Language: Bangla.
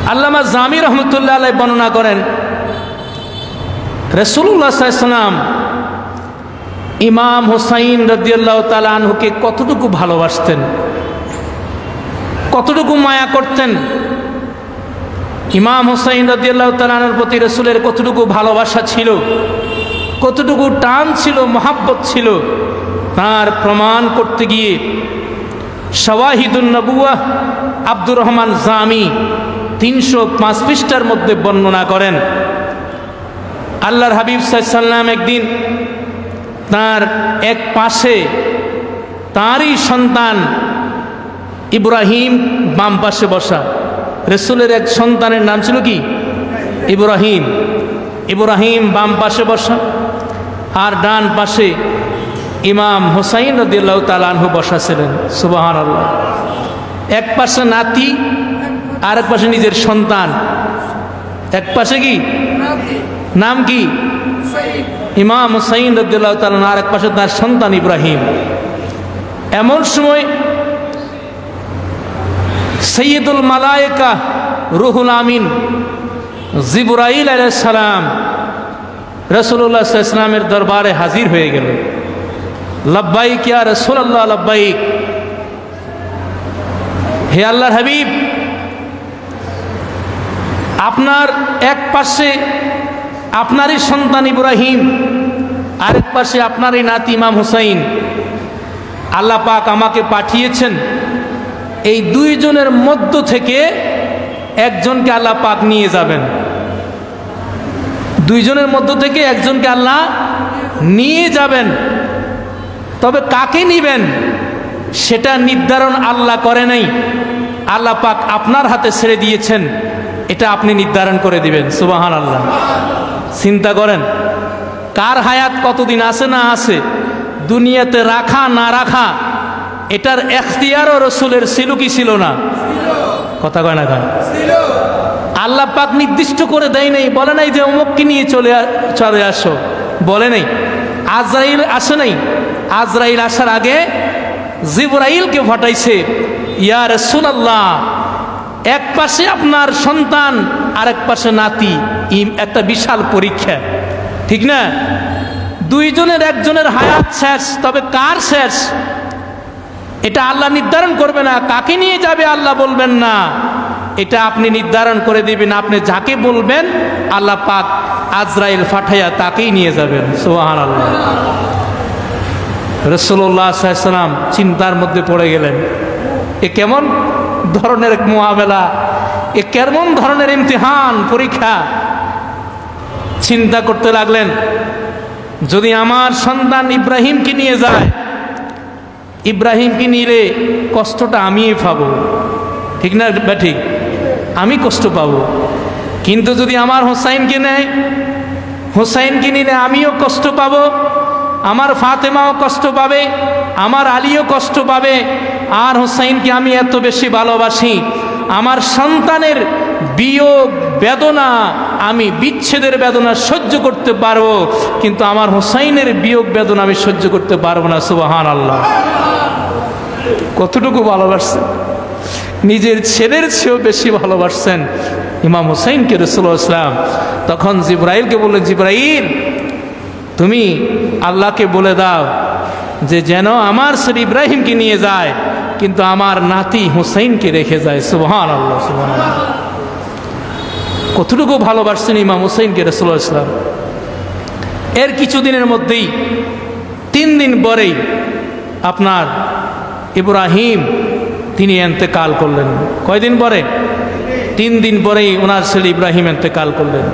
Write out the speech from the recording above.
আল্লামা জামি রহমতুল্লাহ আলাইহি বর্ণনা করেন, রাসূলুল্লাহ সাল্লাল্লাহু আলাইহি ওয়াসাল্লাম ইমাম হুসাইন রাদিয়াল্লাহু তাআলা আনহুকে কতটুকু ভালোবাসতেন, কতটুকু মায়া করতেন। ইমাম হুসাইন রাদিয়াল্লাহু তাআলা আনহুর প্রতি রাসূলের কতটুকু ভালোবাসা ছিল, কতটুকু টান ছিল, মহাব্বত ছিল, তার প্রমাণ করতে গিয়ে শাওয়াহিদুন নবুওয়াহ আব্দুর রহমান জামি 305 পৃষ্ঠার মধ্যে বর্ণনা করেন, আল্লাহর হাবিব সাল্লাল্লাহু আলাইহি ওয়াসাল্লাম একদিন তার এক পাশে তারই সন্তান ইব্রাহিম বাম পাশে বসা। রাসূলের এক সন্তানের নাম ছিল কি? ইব্রাহিম। ইব্রাহিম বাম পাশে বসা, আর ডান পাশে ইমাম হুসাইন রাদিয়াল্লাহু তাআলা আনহু বসা ছিলেন। সুবহানাল্লাহ। এক পাশে নাতি, আর এক পাশে নিজের সন্তান। এক পাশে কি নাম কি? ইমাম হুসাইন রাদিয়াল্লাহু তাআলা, আর এক পাশে তার সন্তান ইব্রাহিম। এমন সময় সাইয়্যিদুল মালায়েকা রুহুল আমিন জিবরাইল আলাইহিস সালাম রাসূলুল্লাহ সাল্লাল্লাহু আলাইহি ওয়াসাল্লামের দরবারে হাজির হয়ে গেল। লব্বাইক ইয়া রাসূলুল্লাহ, লব্বাইক, হে আল্লাহর হাবিব, আপনার এক পাশে আপনারই সন্তান ইব্রাহিম, আরেক পাশে আপনারই নাতি ইমাম হুসাইন। আল্লাহ পাক আমাকে পাঠিয়েছেন এই দুইজনের মধ্য থেকে একজনকে আল্লাহ পাক নিয়ে যাবেন। দুইজনের মধ্য থেকে একজনকে আল্লাহ নিয়ে যাবেন, তবে কাকে নিবেন সেটা নির্ধারণ আল্লাহ করে নাই, আল্লাহ পাক আপনার হাতে ছেড়ে দিয়েছেন, এটা আপনি নির্ধারণ করে দিবেন। সুবহানাল্লাহ। চিন্তা করেন, কার হায়াত কতদিন আছে না আছে, দুনিয়াতে রাখা না রাখা এটার এখতিয়ারও রাসূলের ছিল কি ছিল না? কথা কয় না কয়? আল্লাহ পাক নির্দিষ্ট করে দেয় নাই, বলে নাই যে অমুককে নিয়ে চলে আসো, বলে নাই। আজরাইল আসে নাই, আজরাইল আসার আগে জিবরাইলকে পাঠাইছে, ইয়া রাসূলুল্লাহ, এক পাশে আপনার সন্তান আর এক পাশে নাতি, একটা বিশাল পরীক্ষা, ঠিক না? দুইজনের একজনের হায়াত শেষ, তবে কার শেষ এটা আল্লাহ নির্ধারণ করবে না। কাকে নিয়ে যাবে আল্লাহ বলবেন না, এটা আপনি নির্ধারণ করে দিবেন। আপনি যাকে বলবেন আল্লাহ পাক আজরাইল পাঠাইয়া তাকেই নিয়ে যাবেন। সুবহানাল্লাহ। রাসূলুল্লাহ সাল্লাল্লাহু আলাইহি ওয়াসাল্লাম চিন্তার মধ্যে পড়ে গেলেন, এ কেমন ধরনের এক মুআমালা, এ কেমন ধরনের ইমতিহান, পরীক্ষা। চিন্তা করতে লাগলেন, যদি আমার সন্তান ইব্রাহিমকে নিয়ে যায়, ইব্রাহিমকে নিলে কষ্টটা আমিই পাবো, ঠিক না ঠিক? আমি কষ্ট পাবো। কিন্তু যদি আমার হুসাইনকে নেয়, হুসাইনকে নিলে আমিও কষ্ট পাবো, আমার ফাতেমাও কষ্ট পাবে, আমার আলীও কষ্ট পাবে। আর হুসাইনকে আমি এত বেশি ভালোবাসি, আমার সন্তানের বিয়োগ বেদনা, আমি বিচ্ছেদের বেদনা সহ্য করতে পারবো, কিন্তু আমার হুসাইনের বিয়োগ বেদনা আমি সহ্য করতে পারবো না। সুবহানাল্লাহ। কতটুকু ভালোবাসছেন, নিজের ছেলের চেয়েও বেশি ভালোবাসছেন ইমাম হুসাইনকে রাসূলুল্লাহ সাল্লাল্লাহু আলাইহি ওয়াসাল্লাম। তখন জিবরাইলকে বললেন, জিবরাইল, তুমি আল্লাহকে বলে দাও যে যেন আমার ছেলে ইব্রাহিমকে নিয়ে যায়, কিন্তু আমার নাতি হুসাইনকে রেখে যায়। সুবহানাল্লাহ, সুবহানাল্লাহ। কতটুকু ভালোবাসছেন ইমাম হুসাইনকে রাসূলুল্লাহ সাল্লাল্লাহু আলাইহি ওয়াসাল্লাম। এর কিছুদিনের মধ্যেই, 3 দিন পরেই আপনার ইব্রাহিম তিনি ইন্তেকাল করলেন। কয়দিন পরে? 3 দিন পরেই ওনার ছেলে ইব্রাহিম ইন্তেকাল করলেন।